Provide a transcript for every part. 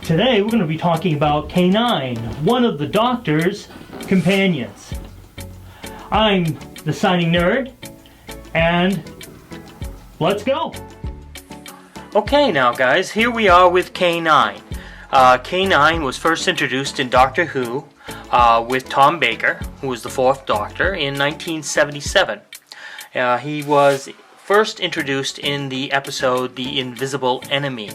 Today we're going to be talking about K-9, one of the Doctor's companions. I'm the signing nerd, and let's go! Okay now guys, here we are with K-9. K-9 was first introduced in Doctor Who with Tom Baker, who was the 4th Doctor, in 1977. He was first introduced in the episode The Invisible Enemy.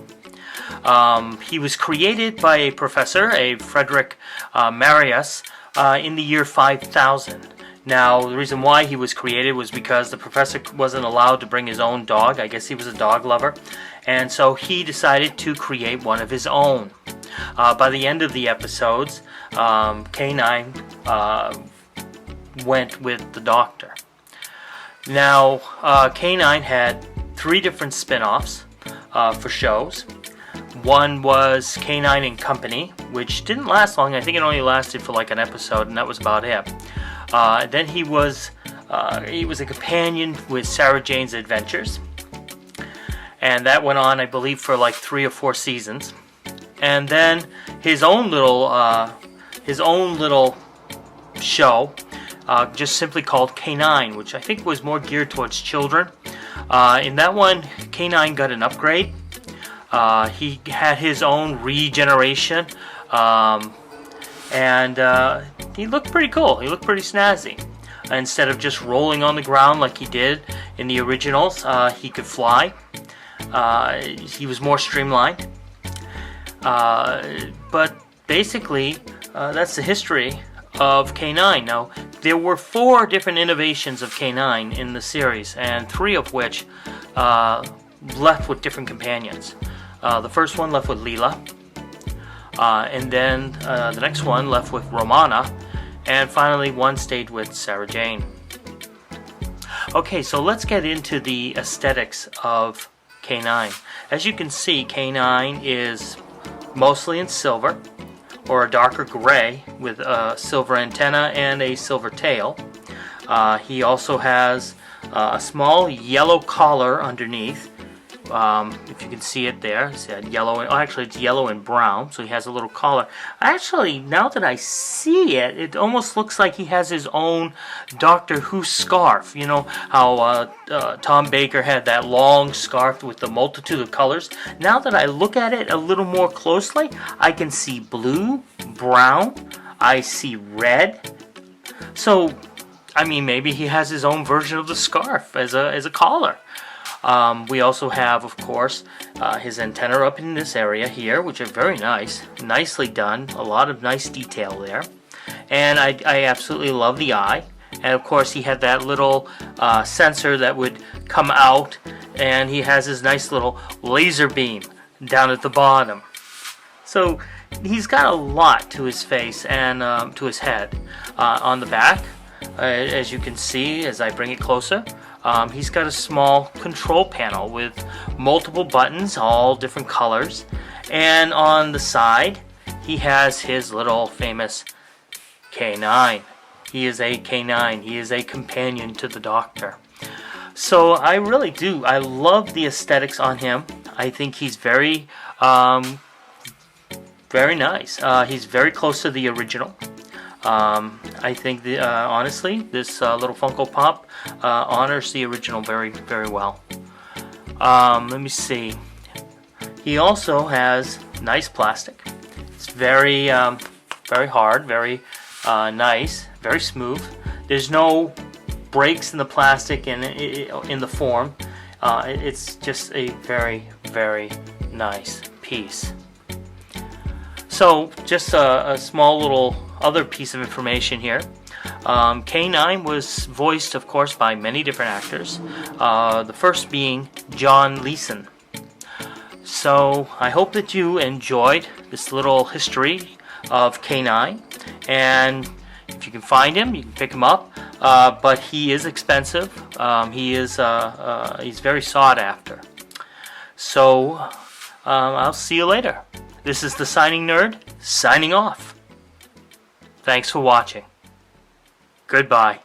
He was created by a professor, a Frederick Marius, in the year 5000. Now, the reason why he was created was because the professor wasn't allowed to bring his own dog. I guess he was a dog lover. And so he decided to create one of his own. By the end of the episodes, K-9 went with the Doctor. Now, K-9 had 3 different spin-offs for shows. One was K-9 and Company, which didn't last long. I think it only lasted for like an episode, and that was about it. Then he was a companion with Sarah Jane's Adventures, and that went on, I believe, for like 3 or 4 seasons. And then his own little show, just simply called K-9, which I think was more geared towards children. In that one, K-9 got an upgrade. He had his own regeneration, and he looked pretty cool. He looked pretty snazzy. Instead of just rolling on the ground like he did in the originals, he could fly. He was more streamlined. But basically, that's the history of K-9. Now, there were 4 different innovations of K-9 in the series, and 3 of which left with different companions. The first one left with Leela, and then the next one left with Romana, and finally one stayed with Sarah Jane. Okay, so let's get into the aesthetics of K-9. As you can see, K-9 is mostly in silver, or a darker gray, with a silver antenna and a silver tail. He also has a small yellow collar underneath. If you can see it there, it's yellow. Actually, it's yellow and brown, so he has a little collar. Actually, now that I see it, it almost looks like he has his own Doctor Who scarf. You know how Tom Baker had that long scarf with the multitude of colors? Now that I look at it a little more closely, I can see blue, brown, I see red. So, I mean, maybe he has his own version of the scarf as a collar. We also have, of course, his antenna up in this area here, which are very nice. Nicely done. A lot of nice detail there. And I absolutely love the eye. And, of course, he had that little sensor that would come out. And he has his nice little laser beam down at the bottom. So he's got a lot to his face and to his head. On the back, as you can see as I bring it closer, he's got a small control panel with multiple buttons, all different colors. And on the side, he has his little famous K-9. He is a K-9. He is a companion to the Doctor. So I really do. I love the aesthetics on him. I think he's very nice. He's very close to the original. I think, honestly, this little Funko Pop honors the original very, very well. Let me see. He also has nice plastic. It's very, very hard, very nice, very smooth. There's no breaks in the plastic in the form. It's just a very, very nice piece. So, just a small little other piece of information here. K-9 was voiced, of course, by many different actors. The first being John Leeson. So, I hope that you enjoyed this little history of K-9. And if you can find him, you can pick him up. But he is expensive. He's very sought after. So, I'll see you later. This is the Signing Nerd, signing off. Thanks for watching. Goodbye.